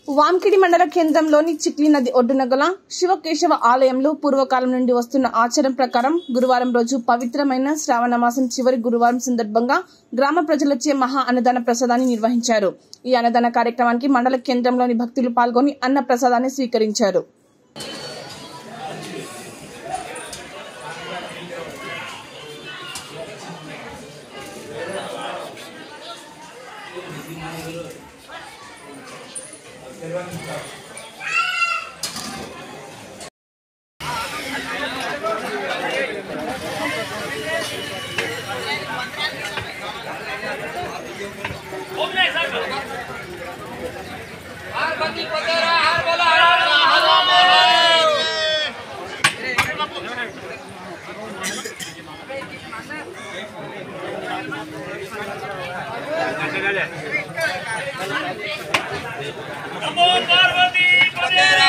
వాంకిడి మండల కేంద్రంలోని చిక్లి నది ఒడ్డున గల శివకేశవ ఆలయంలో పూర్వకాలం నుండి వస్తున్న ఆచారం ప్రకారం గురువారం రోజు పవిత్రమైన శ్రావణ మాసం చివరి గురువారం సందర్భంగా గ్రామ ప్రజలచే మహా అన్నదాన ప్రసాదాన్ని నిర్వహించారు। ఈ అన్నదాన కార్యక్రమానికి మండల కేంద్రంలోని భక్తులు పాల్గొని అన్న ప్రసాదాన్ని స్వీకరించారు। नमो पार्वती पते